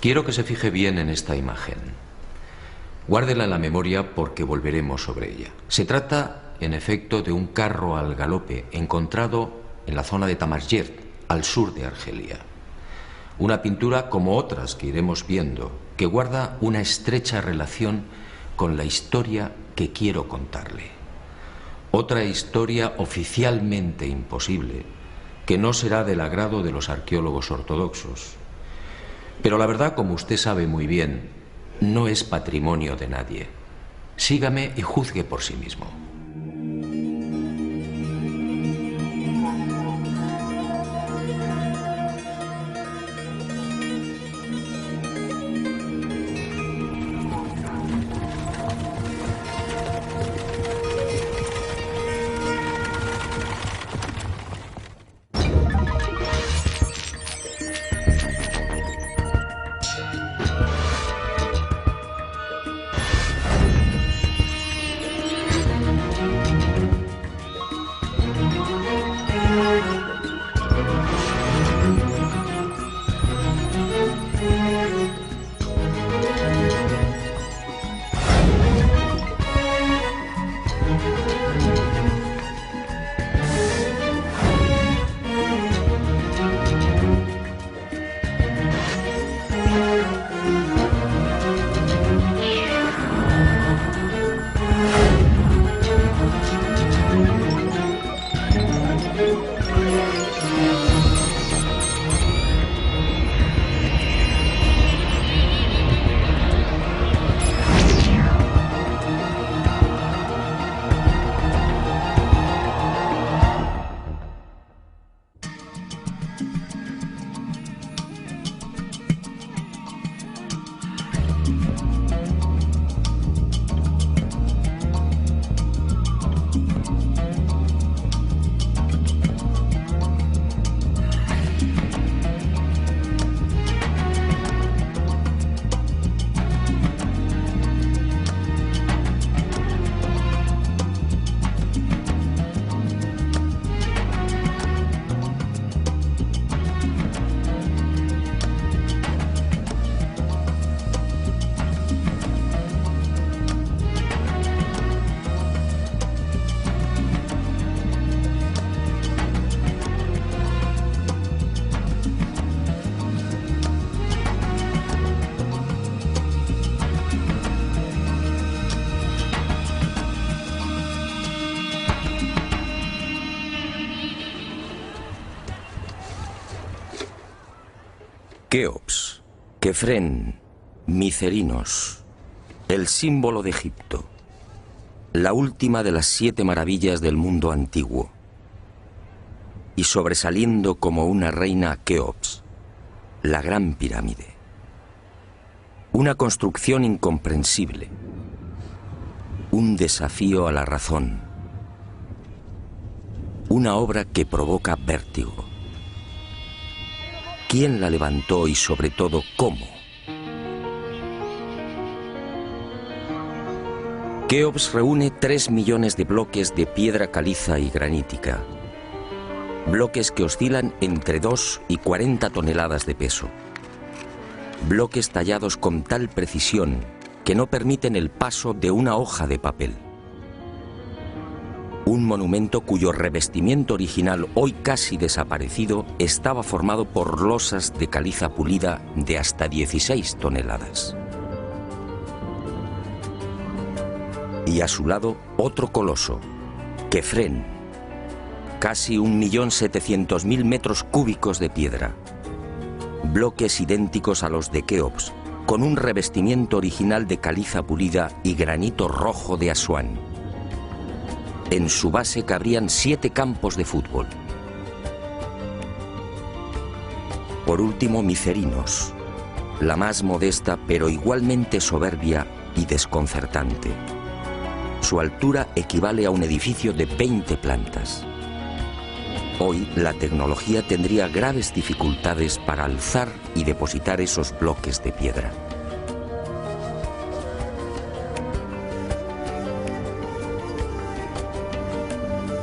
Quiero que se fije bien en esta imagen. Guárdela en la memoria porque volveremos sobre ella. Se trata, en efecto, de un carro al galope encontrado en la zona de Tamasjert, al sur de Argelia. Una pintura como otras que iremos viendo, que guarda una estrecha relación con la historia que quiero contarle. Otra historia oficialmente imposible, que no será del agrado de los arqueólogos ortodoxos. Pero la verdad, como usted sabe muy bien, no es patrimonio de nadie. Sígame y juzgue por sí mismo. Keops, Kefren, Micerinos, el símbolo de Egipto, la última de las 7 maravillas del mundo antiguo, y sobresaliendo como una reina Keops, la gran pirámide. Una construcción incomprensible, un desafío a la razón, una obra que provoca vértigo. ¿Quién la levantó y sobre todo cómo? Keops reúne 3 millones de bloques de piedra caliza y granítica. Bloques que oscilan entre 2 y 40 toneladas de peso. Bloques tallados con tal precisión que no permiten el paso de una hoja de papel. Un monumento cuyo revestimiento original, hoy casi desaparecido, estaba formado por losas de caliza pulida de hasta 16 toneladas. Y a su lado, otro coloso, Kefren, casi 1.700.000 metros cúbicos de piedra. Bloques idénticos a los de Keops, con un revestimiento original de caliza pulida y granito rojo de Asuán. En su base cabrían 7 campos de fútbol. Por último, Micerinos, la más modesta pero igualmente soberbia y desconcertante. Su altura equivale a un edificio de 20 plantas. Hoy la tecnología tendría graves dificultades para alzar y depositar esos bloques de piedra.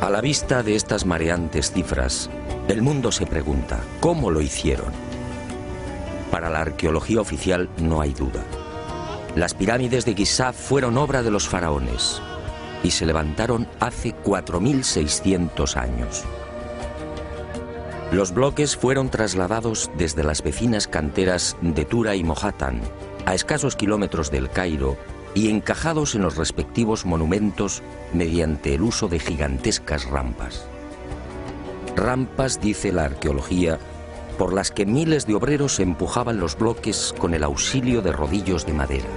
A la vista de estas mareantes cifras, el mundo se pregunta, ¿cómo lo hicieron? Para la arqueología oficial no hay duda. Las pirámides de Giza fueron obra de los faraones y se levantaron hace 4.600 años. Los bloques fueron trasladados desde las vecinas canteras de Tura y Mohatan, a escasos kilómetros del Cairo, y encajados en los respectivos monumentos mediante el uso de gigantescas rampas. Rampas, dice la arqueología, por las que miles de obreros empujaban los bloques con el auxilio de rodillos de madera.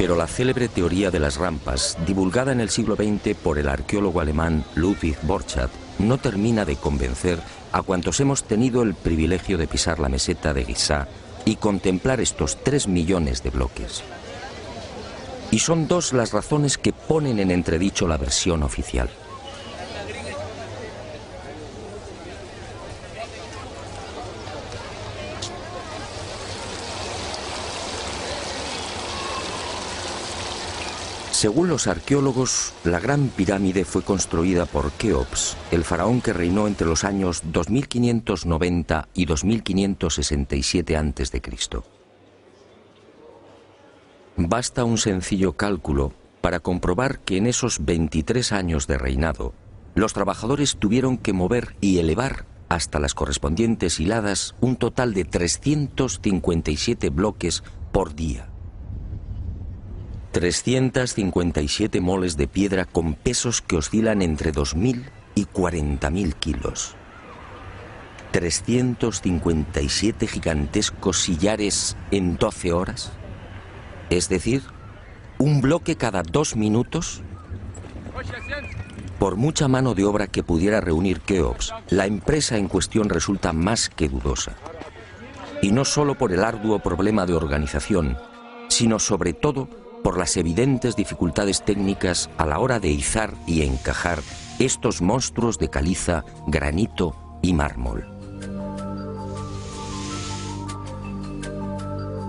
Pero la célebre teoría de las rampas, divulgada en el siglo XX por el arqueólogo alemán Ludwig Borchardt, no termina de convencer a cuantos hemos tenido el privilegio de pisar la meseta de Giza y contemplar estos 3 millones de bloques. Y son dos las razones que ponen en entredicho la versión oficial. Según los arqueólogos, la Gran Pirámide fue construida por Keops, el faraón que reinó entre los años 2590 y 2567 a.C. Basta un sencillo cálculo para comprobar que en esos 23 años de reinado, los trabajadores tuvieron que mover y elevar hasta las correspondientes hiladas un total de 357 bloques por día. 357 moles de piedra con pesos que oscilan entre 2.000 y 40.000 kilos. 357 gigantescos sillares en 12 horas. Es decir, un bloque cada 2 minutos. Por mucha mano de obra que pudiera reunir Keops, la empresa en cuestión resulta más que dudosa. Y no solo por el arduo problema de organización, sino sobre todo por las evidentes dificultades técnicas a la hora de izar y encajar estos monstruos de caliza, granito y mármol.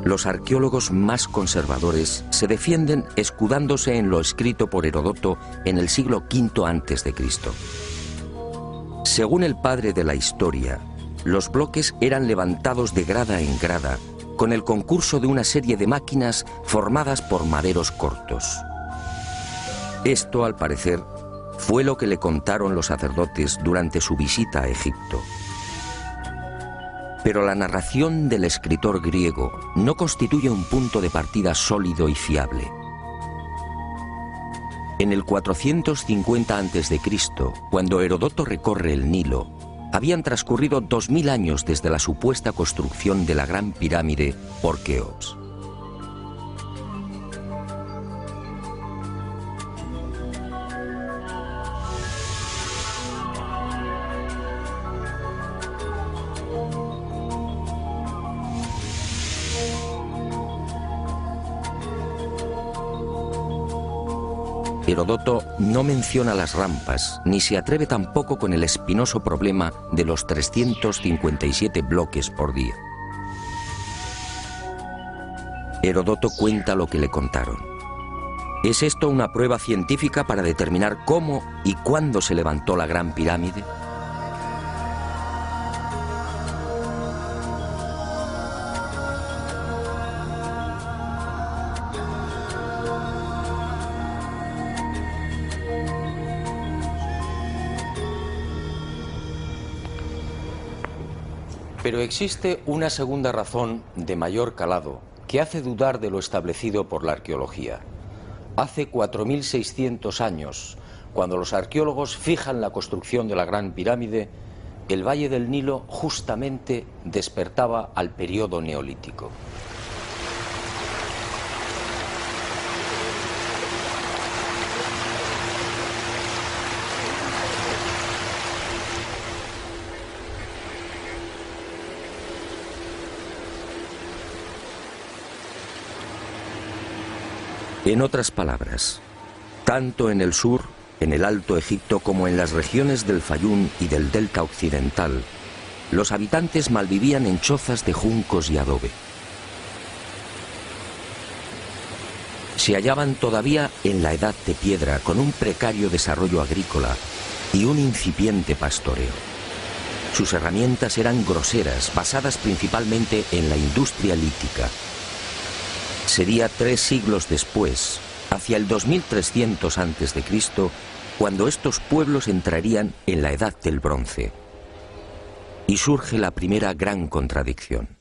Los arqueólogos más conservadores se defienden escudándose en lo escrito por Heródoto en el siglo V a.C. Según el padre de la historia, los bloques eran levantados de grada en grada con el concurso de una serie de máquinas formadas por maderos cortos. Esto, al parecer, fue lo que le contaron los sacerdotes durante su visita a Egipto. Pero la narración del escritor griego no constituye un punto de partida sólido y fiable. En el 450 a.C., cuando Heródoto recorre el Nilo, habían transcurrido 2000 años desde la supuesta construcción de la Gran Pirámide por Keops. Heródoto no menciona las rampas, ni se atreve tampoco con el espinoso problema de los 357 bloques por día. Heródoto cuenta lo que le contaron. ¿Es esto una prueba científica para determinar cómo y cuándo se levantó la Gran Pirámide? Pero existe una segunda razón de mayor calado que hace dudar de lo establecido por la arqueología. Hace 4.600 años, cuando los arqueólogos fijan la construcción de la Gran Pirámide, el Valle del Nilo justamente despertaba al periodo neolítico. En otras palabras, tanto en el sur, en el Alto Egipto, como en las regiones del Fayum y del Delta Occidental, los habitantes malvivían en chozas de juncos y adobe. Se hallaban todavía en la Edad de Piedra, con un precario desarrollo agrícola y un incipiente pastoreo. Sus herramientas eran groseras, basadas principalmente en la industria lítica. Sería 3 siglos después, hacia el 2300 a.C., cuando estos pueblos entrarían en la Edad del Bronce. Y surge la primera gran contradicción.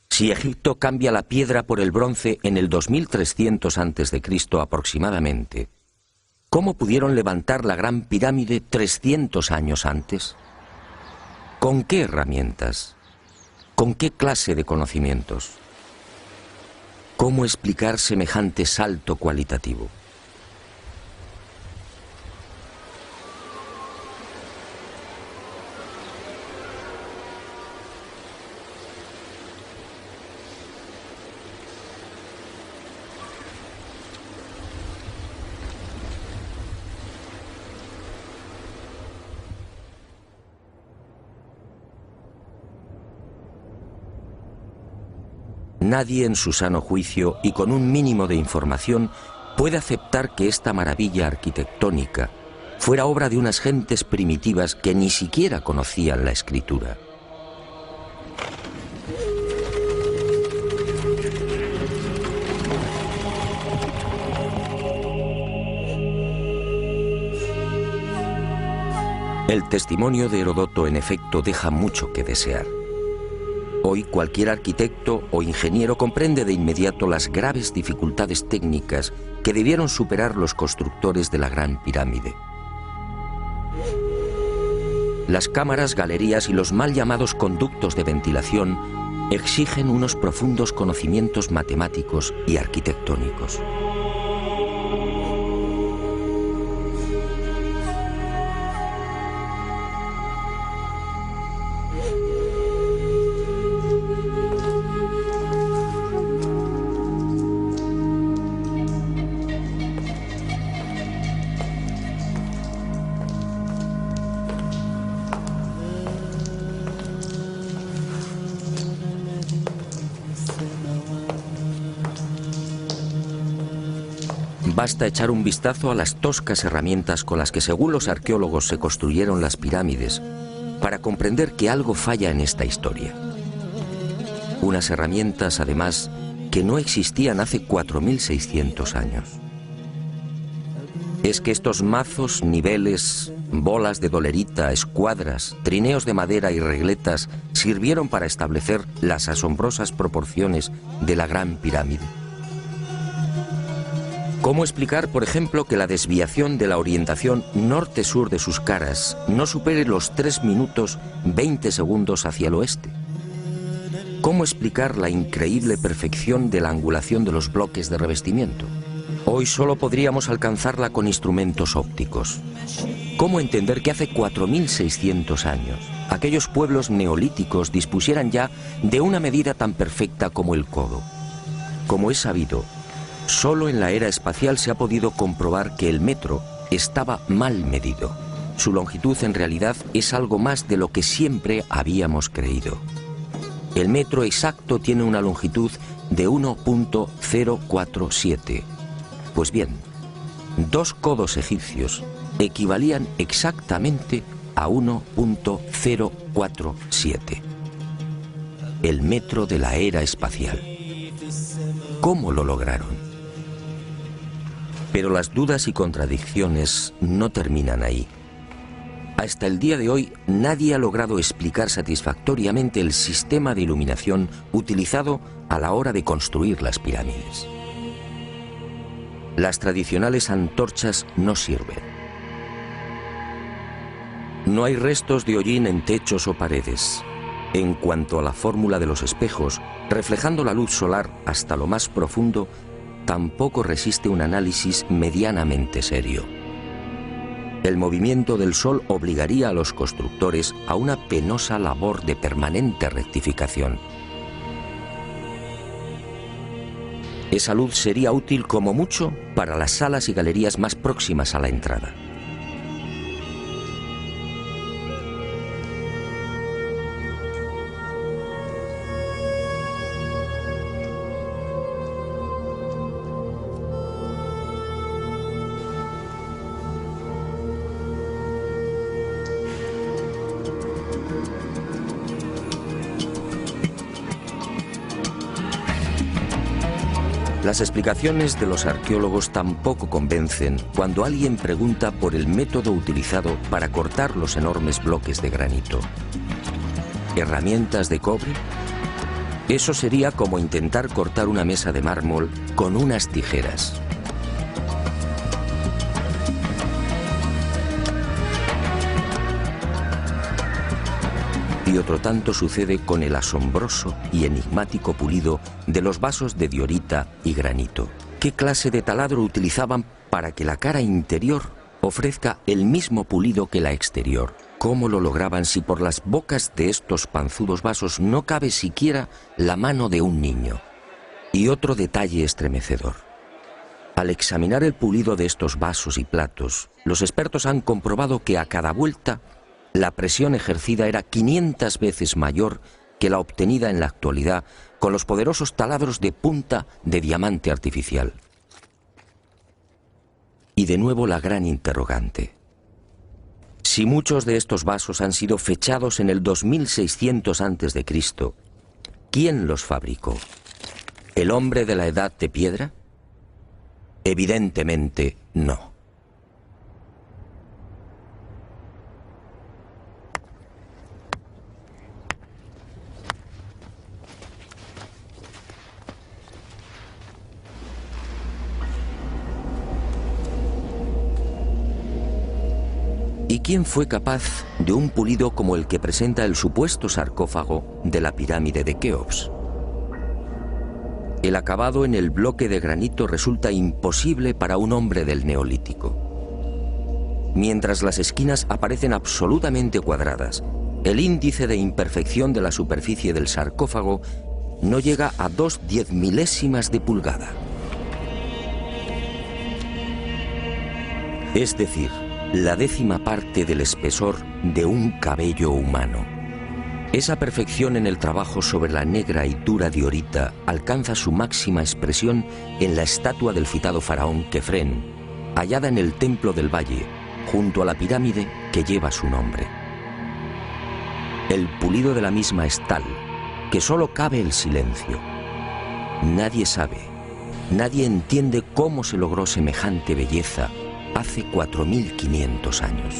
Si Egipto cambia la piedra por el bronce en el 2300 a.C. aproximadamente, ¿cómo pudieron levantar la Gran Pirámide 300 años antes? ¿Con qué herramientas? ¿Con qué clase de conocimientos? ¿Cómo explicar semejante salto cualitativo? Nadie en su sano juicio y con un mínimo de información puede aceptar que esta maravilla arquitectónica fuera obra de unas gentes primitivas que ni siquiera conocían la escritura. El testimonio de Heródoto, en efecto, deja mucho que desear. Hoy cualquier arquitecto o ingeniero comprende de inmediato las graves dificultades técnicas que debieron superar los constructores de la Gran Pirámide. Las cámaras, galerías y los mal llamados conductos de ventilación exigen unos profundos conocimientos matemáticos y arquitectónicos. Basta echar un vistazo a las toscas herramientas con las que, según los arqueólogos, se construyeron las pirámides para comprender que algo falla en esta historia. Unas herramientas, además, que no existían hace 4600 años. Es que estos mazos, niveles, bolas de dolerita, escuadras, trineos de madera y regletas sirvieron para establecer las asombrosas proporciones de la Gran Pirámide. ¿Cómo explicar, por ejemplo, que la desviación de la orientación norte-sur de sus caras no supere los 3 minutos 20 segundos hacia el oeste? ¿Cómo explicar la increíble perfección de la angulación de los bloques de revestimiento? Hoy solo podríamos alcanzarla con instrumentos ópticos. ¿Cómo entender que hace 4600 años aquellos pueblos neolíticos dispusieran ya de una medida tan perfecta como el codo? Como es sabido, solo en la era espacial se ha podido comprobar que el metro estaba mal medido. Su longitud en realidad es algo más de lo que siempre habíamos creído. El metro exacto tiene una longitud de 1.047. Pues bien, 2 codos egipcios equivalían exactamente a 1.047. El metro de la era espacial. ¿Cómo lo lograron? Pero las dudas y contradicciones no terminan ahí. Hasta el día de hoy nadie ha logrado explicar satisfactoriamente el sistema de iluminación utilizado a la hora de construir las pirámides. Las tradicionales antorchas no sirven. No hay restos de hollín en techos o paredes. En cuanto a la fórmula de los espejos, reflejando la luz solar hasta lo más profundo, tampoco resiste un análisis medianamente serio. El movimiento del Sol obligaría a los constructores a una penosa labor de permanente rectificación. Esa luz sería útil como mucho para las salas y galerías más próximas a la entrada. Las explicaciones de los arqueólogos tampoco convencen cuando alguien pregunta por el método utilizado para cortar los enormes bloques de granito. ¿Herramientas de cobre? Eso sería como intentar cortar una mesa de mármol con unas tijeras. Y otro tanto sucede con el asombroso y enigmático pulido de los vasos de diorita y granito. ¿Qué clase de taladro utilizaban para que la cara interior ofrezca el mismo pulido que la exterior? ¿Cómo lo lograban si por las bocas de estos panzudos vasos no cabe siquiera la mano de un niño? Y otro detalle estremecedor. Al examinar el pulido de estos vasos y platos, los expertos han comprobado que a cada vuelta la presión ejercida era 500 veces mayor que la obtenida en la actualidad con los poderosos taladros de punta de diamante artificial. Y de nuevo la gran interrogante. Si muchos de estos vasos han sido fechados en el 2600 a.C., ¿quién los fabricó? ¿El hombre de la Edad de Piedra? Evidentemente no. ¿Y quién fue capaz de un pulido como el que presenta el supuesto sarcófago de la pirámide de Keops? El acabado en el bloque de granito resulta imposible para un hombre del Neolítico. Mientras las esquinas aparecen absolutamente cuadradas, el índice de imperfección de la superficie del sarcófago no llega a 2/10 de pulgada. Es decir, la 10ª parte del espesor de un cabello humano. Esa perfección en el trabajo sobre la negra y dura diorita alcanza su máxima expresión en la estatua del citado faraón Kefren, hallada en el Templo del Valle, junto a la pirámide que lleva su nombre. El pulido de la misma es tal que solo cabe el silencio. Nadie sabe, nadie entiende cómo se logró semejante belleza hace 4500 años.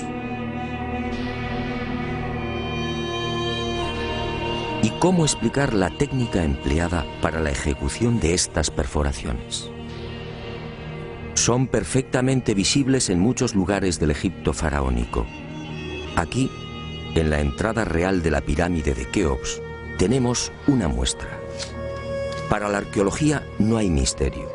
¿Y cómo explicar la técnica empleada para la ejecución de estas perforaciones? Son perfectamente visibles en muchos lugares del Egipto faraónico. Aquí, en la entrada real de la pirámide de Keops, tenemos una muestra. Para la arqueología no hay misterio.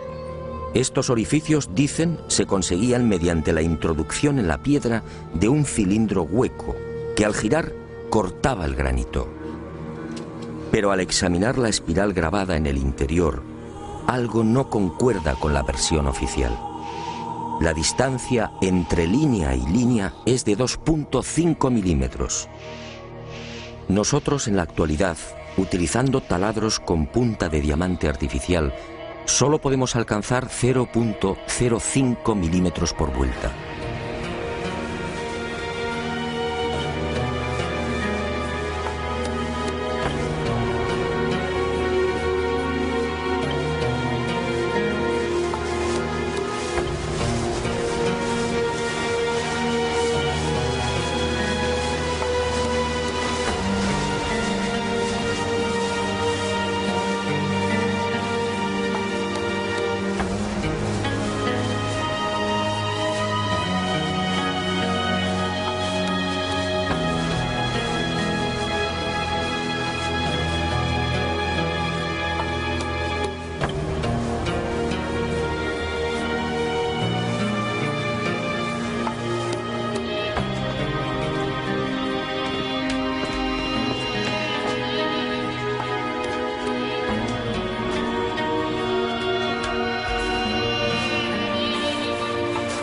Estos orificios, dicen, se conseguían mediante la introducción en la piedra de un cilindro hueco que al girar cortaba el granito. Pero al examinar la espiral grabada en el interior, algo no concuerda con la versión oficial. La distancia entre línea y línea es de 2,5 milímetros. Nosotros en la actualidad, utilizando taladros con punta de diamante artificial, solo podemos alcanzar 0,05 milímetros por vuelta.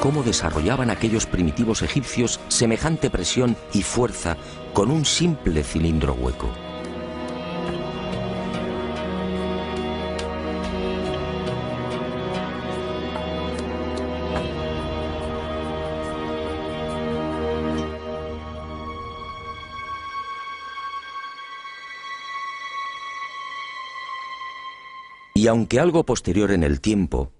cómo desarrollaban aquellos primitivos egipcios semejante presión y fuerza con un simple cilindro hueco. Y aunque algo posterior en el tiempo,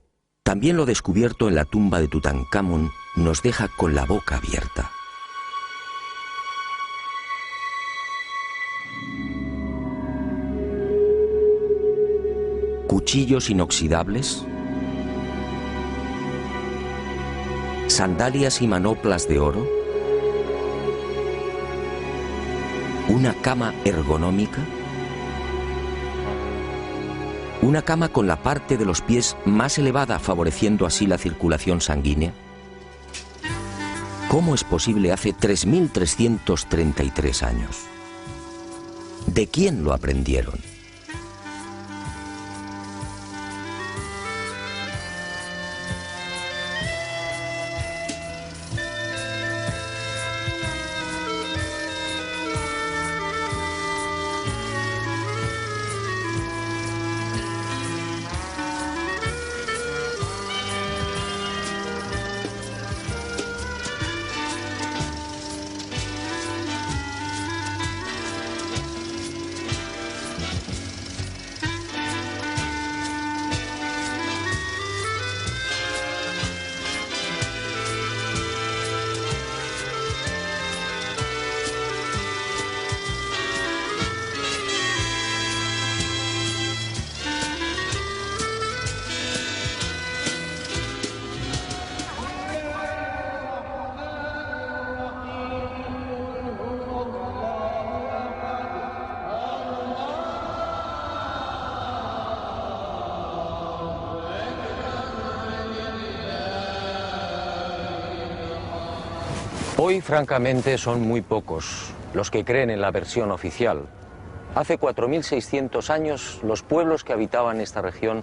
también lo descubierto en la tumba de Tutankamón nos deja con la boca abierta. Cuchillos inoxidables, sandalias y manoplas de oro, una cama ergonómica, una cama con la parte de los pies más elevada, favoreciendo así la circulación sanguínea. ¿Cómo es posible hace 3.333 años? ¿De quién lo aprendieron? Hoy, francamente, son muy pocos los que creen en la versión oficial. Hace 4.600 años, los pueblos que habitaban esta región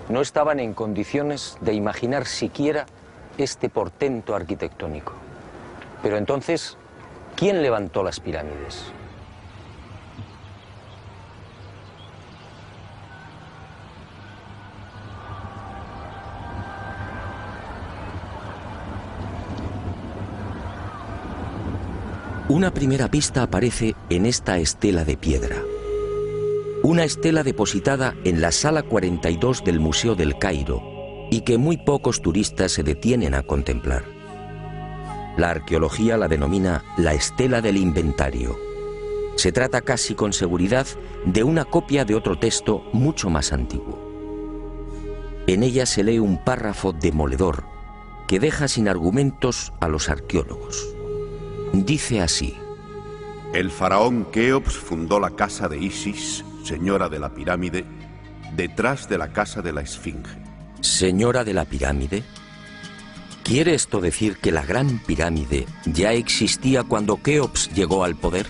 no estaban en condiciones de imaginar siquiera este portento arquitectónico. Pero entonces, ¿quién levantó las pirámides? Una primera pista aparece en esta estela de piedra. Una estela depositada en la sala 42 del Museo del Cairo y que muy pocos turistas se detienen a contemplar. La arqueología la denomina la estela del inventario. Se trata casi con seguridad de una copia de otro texto mucho más antiguo. En ella se lee un párrafo demoledor que deja sin argumentos a los arqueólogos. Dice así: el faraón Keops fundó la casa de Isis, señora de la pirámide, detrás de la casa de la Esfinge. ¿Señora de la pirámide? ¿Quiere esto decir que la Gran Pirámide ya existía cuando Keops llegó al poder?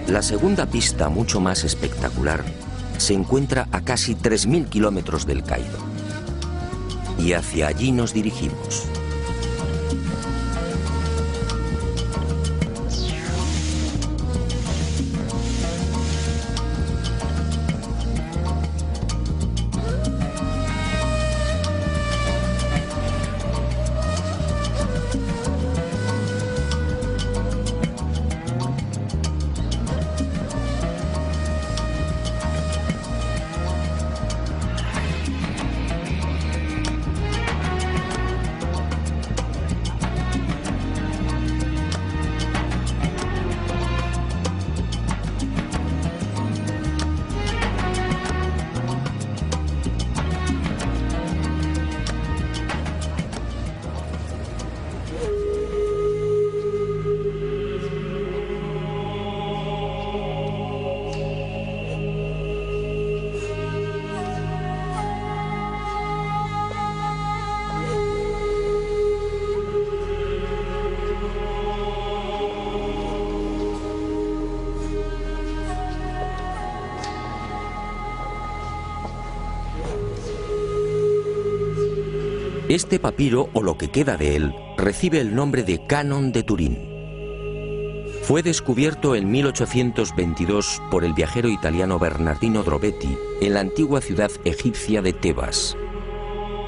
La segunda pista, mucho más espectacular, se encuentra a casi 3.000 kilómetros del Cairo. Y hacia allí nos dirigimos. Este papiro, o lo que queda de él, recibe el nombre de Canon de Turín. Fue descubierto en 1822 por el viajero italiano Bernardino Drobetti en la antigua ciudad egipcia de Tebas.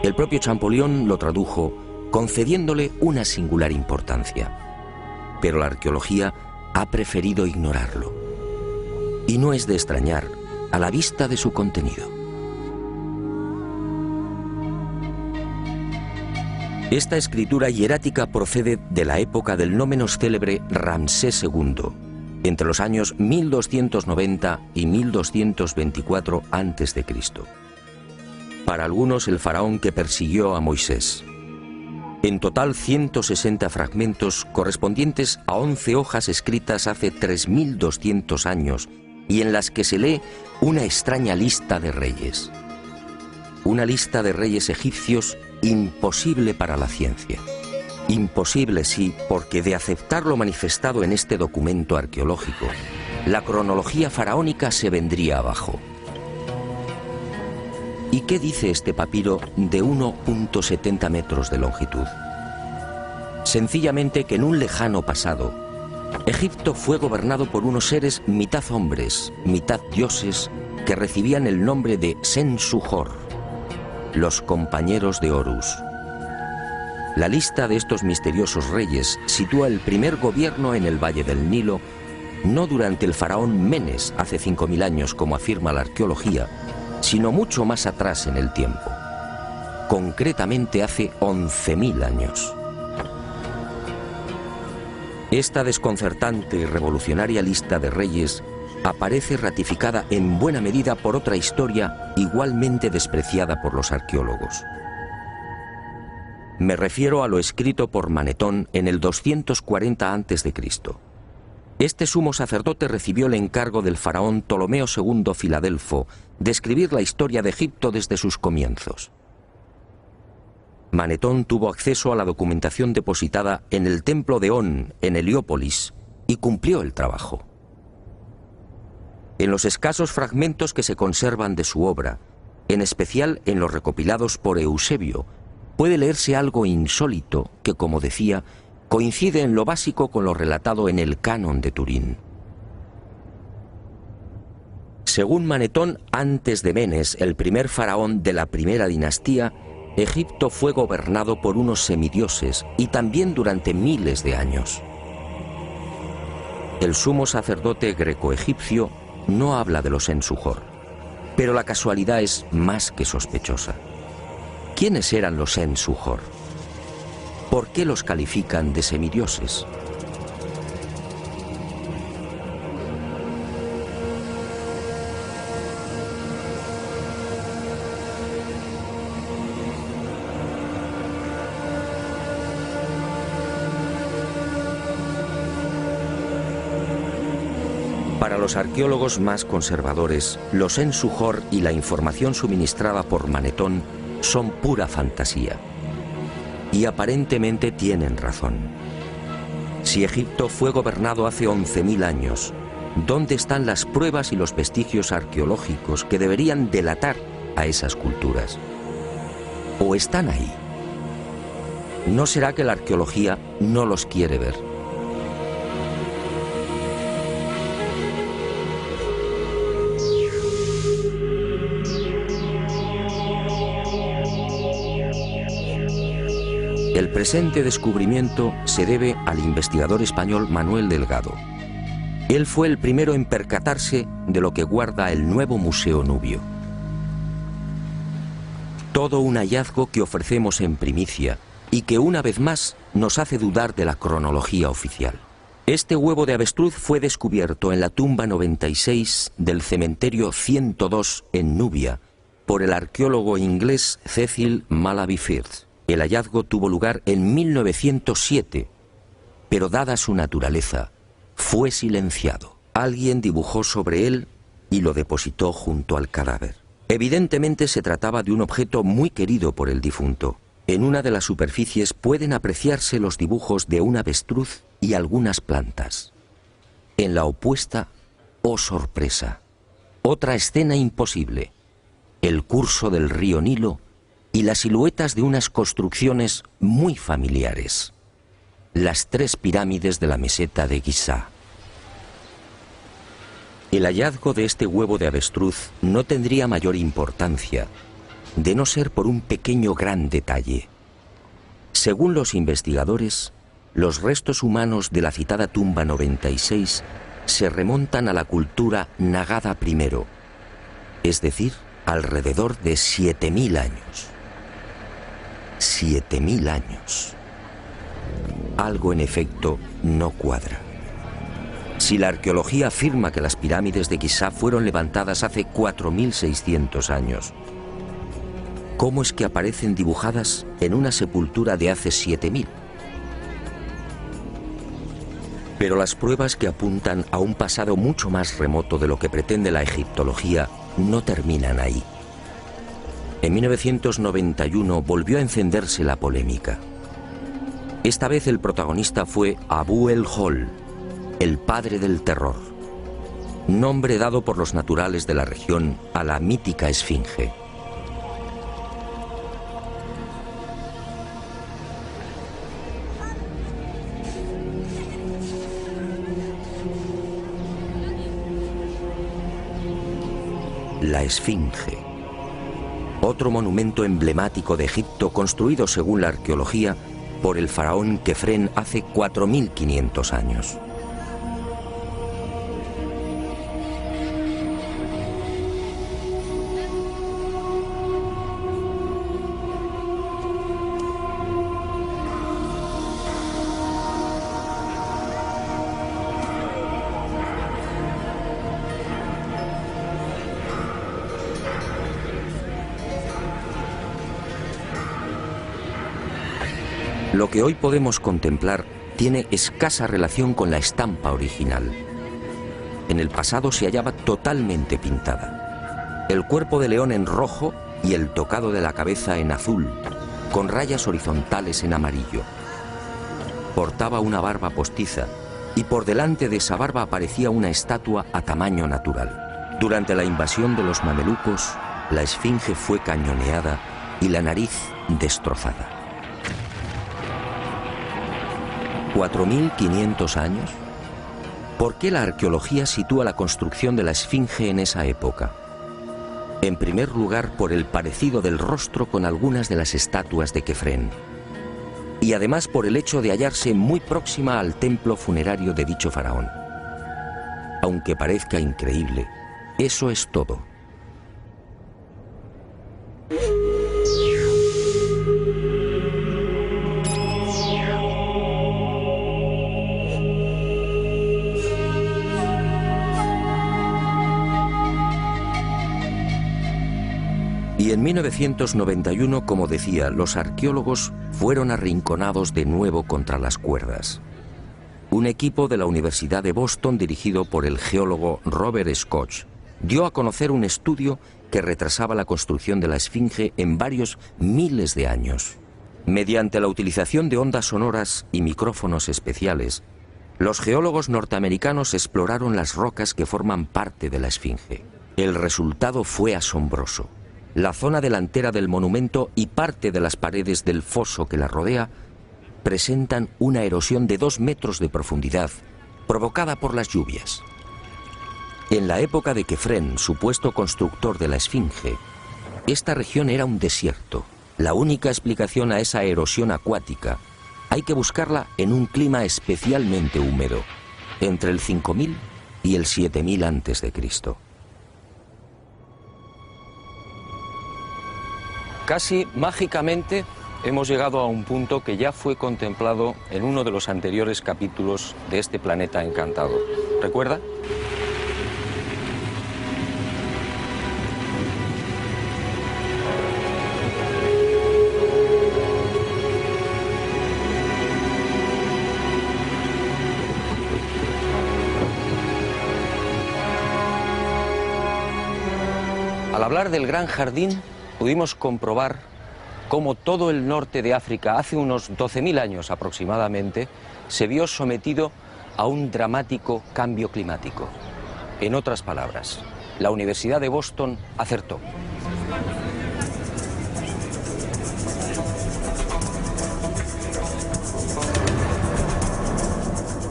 El propio Champollion lo tradujo, concediéndole una singular importancia. Pero la arqueología ha preferido ignorarlo. Y no es de extrañar a la vista de su contenido. Esta escritura hierática procede de la época del no menos célebre Ramsés II, entre los años 1290 y 1224 a.C. Para algunos, el faraón que persiguió a Moisés. En total, 160 fragmentos correspondientes a 11 hojas escritas hace 3200 años y en las que se lee una extraña lista de reyes. Una lista de reyes egipcios imposible para la ciencia. Imposible, sí, porque de aceptar lo manifestado en este documento arqueológico, la cronología faraónica se vendría abajo. ¿Y qué dice este papiro de 1,70 metros de longitud? Sencillamente que en un lejano pasado, Egipto fue gobernado por unos seres mitad hombres, mitad dioses, que recibían el nombre de Sensuhor, los compañeros de Horus. La lista de estos misteriosos reyes sitúa el primer gobierno en el Valle del Nilo, no durante el faraón Menes hace 5000 años como afirma la arqueología, sino mucho más atrás en el tiempo, concretamente hace 11.000 años. Esta desconcertante y revolucionaria lista de reyes aparece ratificada en buena medida por otra historia igualmente despreciada por los arqueólogos. Me refiero a lo escrito por Manetón en el 240 a.C. Este sumo sacerdote recibió el encargo del faraón Ptolomeo II Filadelfo de escribir la historia de Egipto desde sus comienzos. Manetón tuvo acceso a la documentación depositada en el templo de On, en Heliópolis, y cumplió el trabajo. En los escasos fragmentos que se conservan de su obra, en especial en los recopilados por Eusebio, puede leerse algo insólito que, como decía, coincide en lo básico con lo relatado en el Canon de Turín. Según Manetón, antes de Menes, el primer faraón de la primera dinastía, Egipto fue gobernado por unos semidioses y también durante miles de años. El sumo sacerdote greco-egipcio no habla de los Ensuhor, pero la casualidad es más que sospechosa. ¿Quiénes eran los Ensuhor? ¿Por qué los califican de semidioses? Para los arqueólogos más conservadores, los Ensuhor y la información suministrada por Manetón son pura fantasía. Y aparentemente tienen razón. Si Egipto fue gobernado hace 11.000 años, ¿dónde están las pruebas y los vestigios arqueológicos que deberían delatar a esas culturas? ¿O están ahí? ¿No será que la arqueología no los quiere ver? El presente descubrimiento se debe al investigador español Manuel Delgado. Él fue el primero en percatarse de lo que guarda el nuevo Museo Nubio. Todo un hallazgo que ofrecemos en primicia y que una vez más nos hace dudar de la cronología oficial. Este huevo de avestruz fue descubierto en la tumba 96 del cementerio 102 en Nubia por el arqueólogo inglés Cecil Malaby Firth. El hallazgo tuvo lugar en 1907, pero dada su naturaleza, fue silenciado. Alguien dibujó sobre él y lo depositó junto al cadáver. Evidentemente se trataba de un objeto muy querido por el difunto. En una de las superficies pueden apreciarse los dibujos de un avestruz y algunas plantas. En la opuesta, oh sorpresa, otra escena imposible: el curso del río Nilo y las siluetas de unas construcciones muy familiares. Las 3 pirámides de la meseta de Giza. El hallazgo de este huevo de avestruz no tendría mayor importancia, de no ser por un pequeño gran detalle. Según los investigadores, los restos humanos de la citada tumba 96 se remontan a la cultura Nagada I, es decir, alrededor de 7000 años. 7000 años. Algo en efecto no cuadra. Si la arqueología afirma que las pirámides de Giza fueron levantadas hace 4600 años, ¿cómo es que aparecen dibujadas en una sepultura de hace 7000? Pero las pruebas que apuntan a un pasado mucho más remoto de lo que pretende la egiptología no terminan ahí. En 1991 volvió a encenderse la polémica. Esta vez el protagonista fue Abu el-Hol, el padre del terror, nombre dado por los naturales de la región a la mítica esfinge. La esfinge, otro monumento emblemático de Egipto construido según la arqueología por el faraón Kefren hace 4500 años. Lo que hoy podemos contemplar tiene escasa relación con la estampa original. En el pasado se hallaba totalmente pintada. El cuerpo de león en rojo y el tocado de la cabeza en azul, con rayas horizontales en amarillo. Portaba una barba postiza y por delante de esa barba aparecía una estatua a tamaño natural. Durante la invasión de los mamelucos, la esfinge fue cañoneada y la nariz destrozada. ¿4500 años? ¿Por qué la arqueología sitúa la construcción de la esfinge en esa época? En primer lugar, por el parecido del rostro con algunas de las estatuas de Kefren. Y además por el hecho de hallarse muy próxima al templo funerario de dicho faraón. Aunque parezca increíble, eso es todo. Y en 1991, como decía, los arqueólogos fueron arrinconados de nuevo contra las cuerdas. Un equipo de la Universidad de Boston, dirigido por el geólogo Robert Scotch, dio a conocer un estudio que retrasaba la construcción de la esfinge en varios miles de años. Mediante la utilización de ondas sonoras y micrófonos especiales, los geólogos norteamericanos exploraron las rocas que forman parte de la esfinge. El resultado fue asombroso. La zona delantera del monumento y parte de las paredes del foso que la rodea presentan una erosión de 2 metros de profundidad provocada por las lluvias. En la época de Kefren, supuesto constructor de la esfinge, esta región era un desierto. La única explicación a esa erosión acuática hay que buscarla en un clima especialmente húmedo, entre el 5000 y el 7000 a.C. Casi mágicamente hemos llegado a un punto que ya fue contemplado en uno de los anteriores capítulos de este planeta encantado. ¿Recuerda? Al hablar del Gran Jardín, pudimos comprobar cómo todo el norte de África, hace unos 12.000 años aproximadamente, se vio sometido a un dramático cambio climático. En otras palabras, la Universidad de Boston acertó.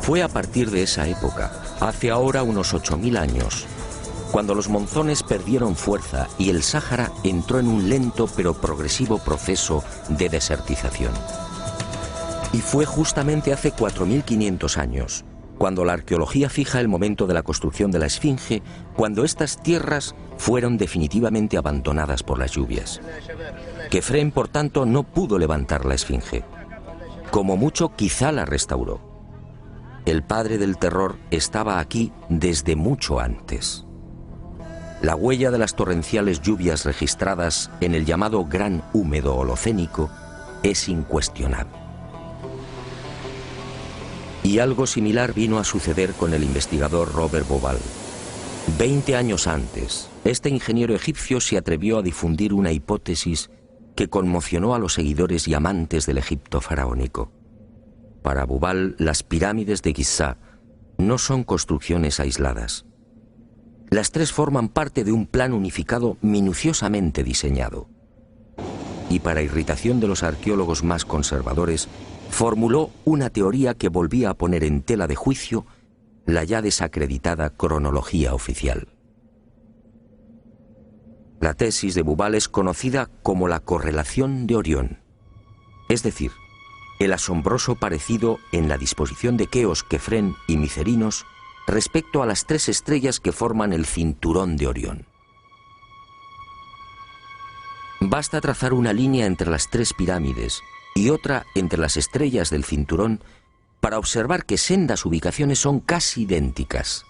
Fue a partir de esa época, hace ahora unos 8000 años, cuando los monzones perdieron fuerza y el Sáhara entró en un lento pero progresivo proceso de desertización. Y fue justamente hace 4500 años, cuando la arqueología fija el momento de la construcción de la Esfinge, cuando estas tierras fueron definitivamente abandonadas por las lluvias. Kefren, por tanto, no pudo levantar la Esfinge. Como mucho, quizá la restauró. El padre del terror estaba aquí desde mucho antes. La huella de las torrenciales lluvias registradas en el llamado Gran Húmedo Holocénico es incuestionable. Y algo similar vino a suceder con el investigador Robert Bauval. 20 años antes, este ingeniero egipcio se atrevió a difundir una hipótesis que conmocionó a los seguidores y amantes del Egipto faraónico. Para Bauval, las pirámides de Giza no son construcciones aisladas. Las tres forman parte de un plan unificado minuciosamente diseñado. Y para irritación de los arqueólogos más conservadores, formuló una teoría que volvía a poner en tela de juicio la ya desacreditada cronología oficial. La tesis de Bauval es conocida como la correlación de Orión, es decir, el asombroso parecido en la disposición de Keos, Kefren y Micerinos respecto a las tres estrellas que forman el cinturón de Orión. Basta trazar una línea entre las tres pirámides y otra entre las estrellas del cinturón para observar que sendas ubicaciones son casi idénticas.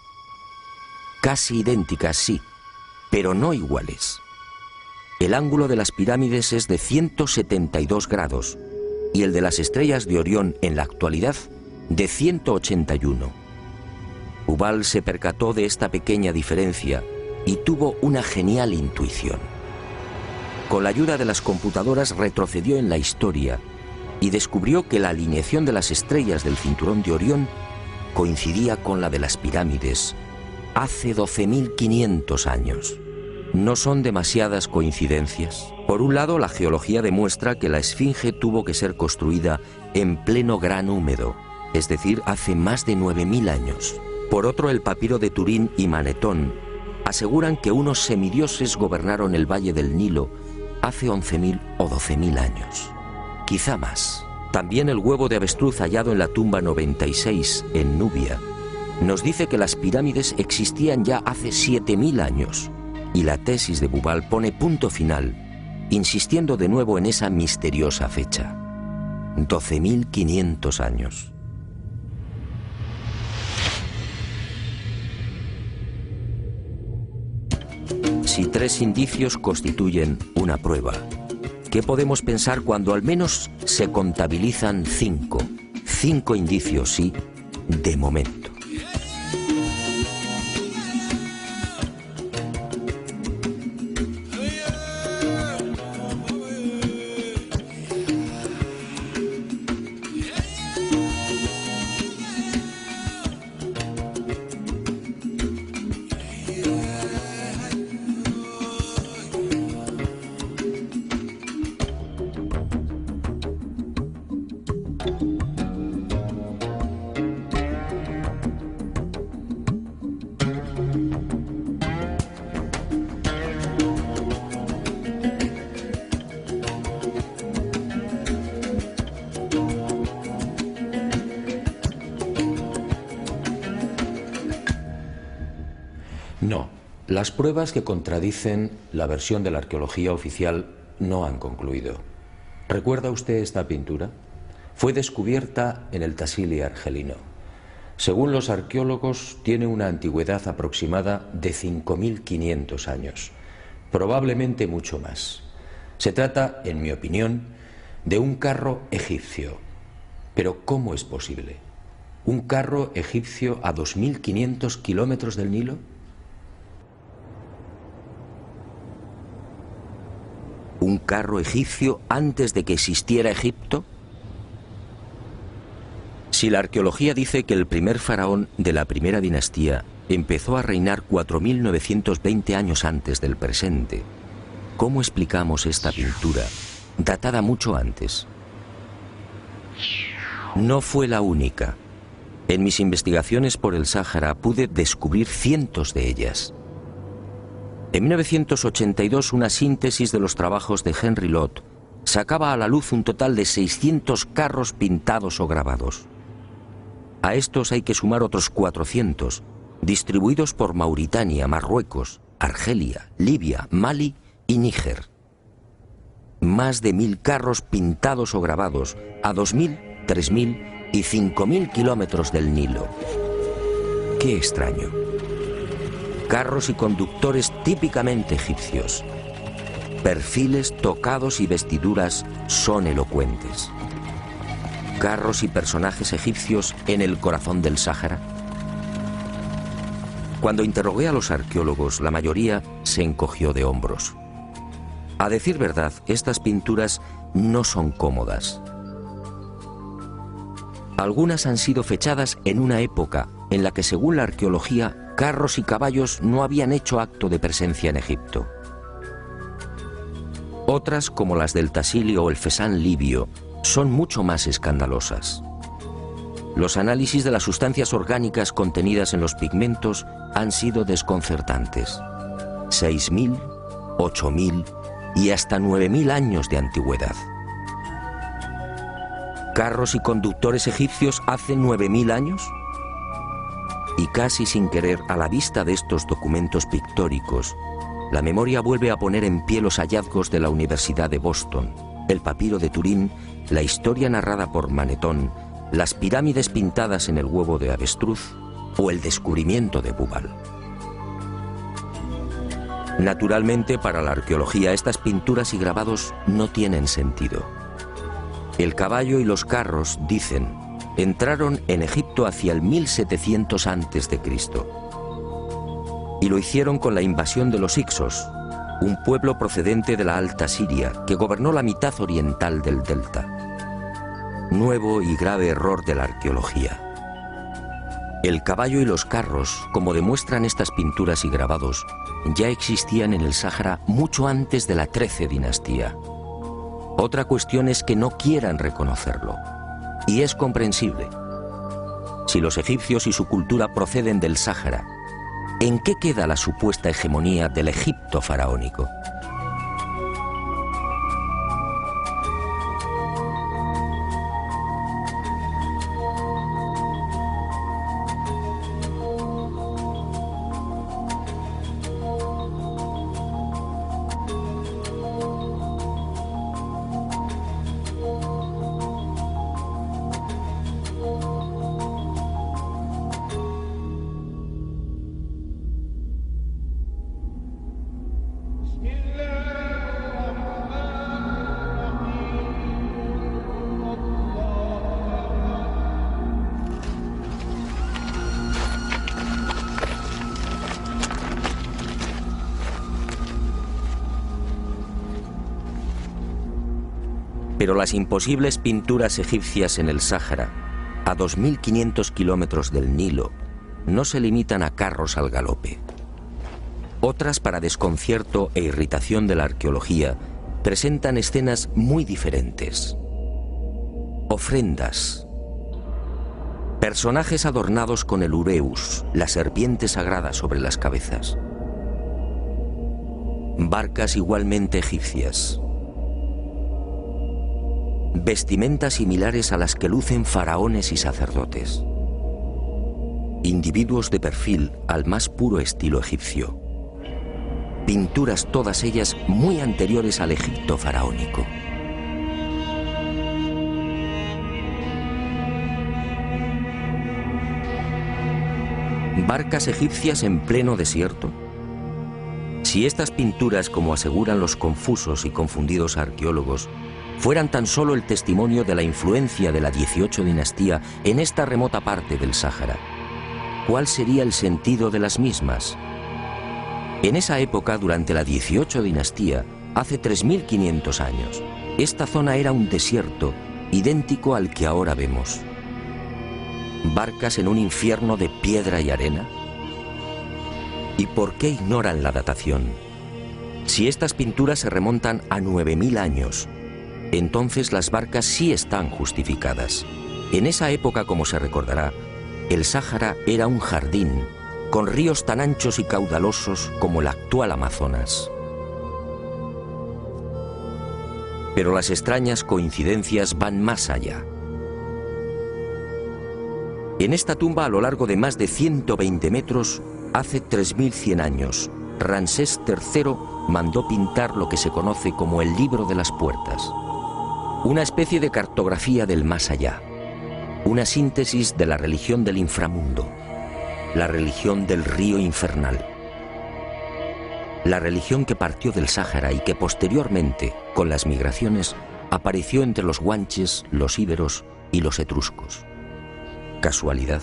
Casi idénticas, sí, pero no iguales. El ángulo de las pirámides es de 172 grados y el de las estrellas de Orión en la actualidad de 181. Bauval se percató de esta pequeña diferencia y tuvo una genial intuición. Con la ayuda de las computadoras retrocedió en la historia y descubrió que la alineación de las estrellas del cinturón de Orión coincidía con la de las pirámides hace 12.500 años. ¿No son demasiadas coincidencias? Por un lado, la geología demuestra que la Esfinge tuvo que ser construida en pleno Gran Húmedo, es decir, hace más de 9.000 años. Por otro, el papiro de Turín y Manetón aseguran que unos semidioses gobernaron el valle del Nilo hace 11.000 o 12.000 años. Quizá más. También el huevo de avestruz hallado en la tumba 96 en Nubia nos dice que las pirámides existían ya hace 7.000 años. Y la tesis de Bauval pone punto final, insistiendo de nuevo en esa misteriosa fecha. 12.500 años. Si tres indicios constituyen una prueba, ¿qué podemos pensar cuando al menos se contabilizan 5? 5 indicios, sí, de momento. No, las pruebas que contradicen la versión de la arqueología oficial no han concluido. ¿Recuerda usted esta pintura? Fue descubierta en el Tassili argelino. Según los arqueólogos, tiene una antigüedad aproximada de 5.500 años, probablemente mucho más. Se trata, en mi opinión, de un carro egipcio. Pero ¿cómo es posible? ¿Un carro egipcio a 2.500 kilómetros del Nilo? ¿Un carro egipcio antes de que existiera Egipto? Si la arqueología dice que el primer faraón de la primera dinastía empezó a reinar 4.920 años antes del presente, ¿cómo explicamos esta pintura, datada mucho antes? No fue la única. En mis investigaciones por el Sáhara pude descubrir cientos de ellas. En 1982, una síntesis de los trabajos de Henry Lott sacaba a la luz un total de 600 carros pintados o grabados. A estos hay que sumar otros 400, distribuidos por Mauritania, Marruecos, Argelia, Libia, Mali y Níger. Más de 1000 carros pintados o grabados a 2000, 3000 y 5000 kilómetros del Nilo. ¡Qué extraño! Carros y conductores típicamente egipcios. Perfiles, tocados y vestiduras son elocuentes. Carros y personajes egipcios en el corazón del Sáhara. Cuando interrogué a los arqueólogos, la mayoría se encogió de hombros. A decir verdad, estas pinturas no son cómodas. Algunas han sido fechadas en una época en la que, según la arqueología, carros y caballos no habían hecho acto de presencia en Egipto. Otras, como las del Tassili o el Fesán libio, son mucho más escandalosas. Los análisis de las sustancias orgánicas contenidas en los pigmentos han sido desconcertantes. 6000, 8000 y hasta 9000 años de antigüedad. ¿Carros y conductores egipcios hace 9000 años? Y casi sin querer, a la vista de estos documentos pictóricos, la memoria vuelve a poner en pie los hallazgos de la Universidad de Boston, el papiro de Turín, la historia narrada por Manetón, las pirámides pintadas en el huevo de avestruz o el descubrimiento de Bubal. Naturalmente, para la arqueología, estas pinturas y grabados no tienen sentido. El caballo y los carros, dicen, entraron en Egipto hacia el 1700 a.C. y lo hicieron con la invasión de los Hicsos, un pueblo procedente de la Alta Siria que gobernó la mitad oriental del delta. Nuevo y grave error de la arqueología. El caballo y los carros, como demuestran estas pinturas y grabados, ya existían en el Sáhara mucho antes de la XIII dinastía. Otra cuestión es que no quieran reconocerlo, y es comprensible. Si los egipcios y su cultura proceden del Sáhara, ¿en qué queda la supuesta hegemonía del Egipto faraónico? Pero las imposibles pinturas egipcias en el Sáhara, a 2500 kilómetros del Nilo, no se limitan a carros al galope. Otras, para desconcierto e irritación de la arqueología, presentan escenas muy diferentes. Ofrendas. Personajes adornados con el ureus, la serpiente sagrada sobre las cabezas. Barcas igualmente egipcias. Vestimentas similares a las que lucen faraones y sacerdotes. Individuos de perfil al más puro estilo egipcio. Pinturas todas ellas muy anteriores al Egipto faraónico. ¿Barcas egipcias en pleno desierto? Si estas pinturas, como aseguran los confusos y confundidos arqueólogos, fueran tan solo el testimonio de la influencia de la 18 dinastía en esta remota parte del Sáhara, ¿cuál sería el sentido de las mismas? En esa época, durante la 18 dinastía, hace 3500 años, esta zona era un desierto idéntico al que ahora vemos. ¿Barcas en un infierno de piedra y arena? ¿Y por qué ignoran la datación? Si estas pinturas se remontan a 9000 años, entonces las barcas sí están justificadas. En esa época, como se recordará, el Sáhara era un jardín con ríos tan anchos y caudalosos como el actual Amazonas. Pero las extrañas coincidencias van más allá. En esta tumba, a lo largo de más de 120 metros, hace 3100 años, Ramsés III mandó pintar lo que se conoce como el Libro de las Puertas, una especie de cartografía del más allá, una síntesis de la religión del inframundo, la religión del río infernal, la religión que partió del Sáhara y que posteriormente, con las migraciones, apareció entre los guanches, los íberos y los etruscos. ¿Casualidad?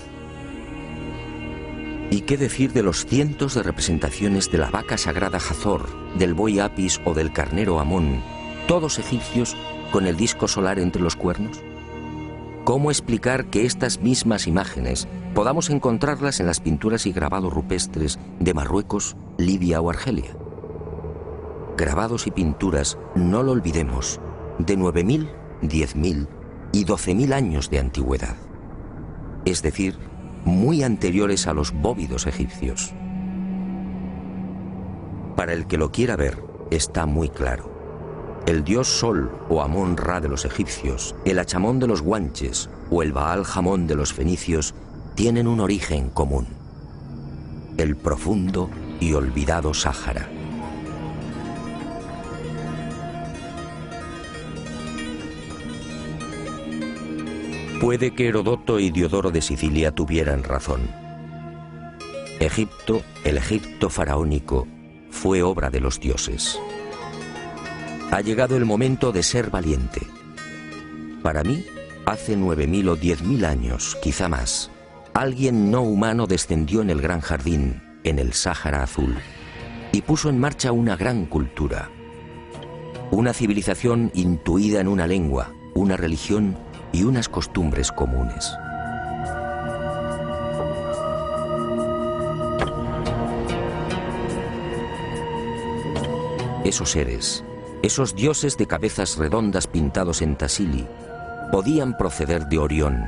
¿Y qué decir de los cientos de representaciones de la vaca sagrada Hathor, del buey Apis o del carnero Amón, todos egipcios con el disco solar entre los cuernos? ¿Cómo explicar que estas mismas imágenes podamos encontrarlas en las pinturas y grabados rupestres de Marruecos, Libia o Argelia? Grabados y pinturas, no lo olvidemos, de 9.000, 10.000 y 12.000 años de antigüedad, es decir, muy anteriores a los bóvidos egipcios. Para el que lo quiera ver, está muy claro. El dios Sol o Amón-Ra de los egipcios, el Achamón de los guanches o el Baal-Jamón de los fenicios tienen un origen común: el profundo y olvidado Sáhara. Puede que Herodoto y Diodoro de Sicilia tuvieran razón. Egipto, el Egipto faraónico, fue obra de los dioses. Ha llegado el momento de ser valiente. Para mí, hace 9.000 o 10.000 años, quizá más, alguien no humano descendió en el gran jardín, en el Sáhara Azul, y puso en marcha una gran cultura. Una civilización intuida en una lengua, una religión y unas costumbres comunes. Esos seres, esos dioses de cabezas redondas pintados en Tassili, podían proceder de Orión.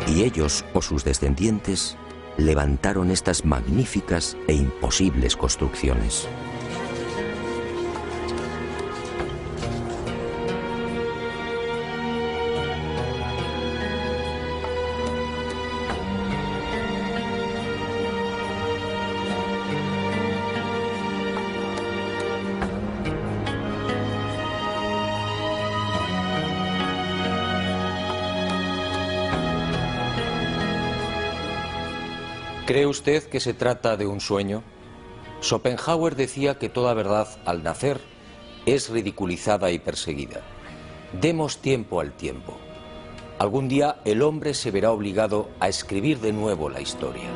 Y ellos, o sus descendientes, levantaron estas magníficas e imposibles construcciones. ¿Cree usted que se trata de un sueño? Schopenhauer decía que toda verdad, al nacer, es ridiculizada y perseguida. Demos tiempo al tiempo. Algún día el hombre se verá obligado a escribir de nuevo la historia.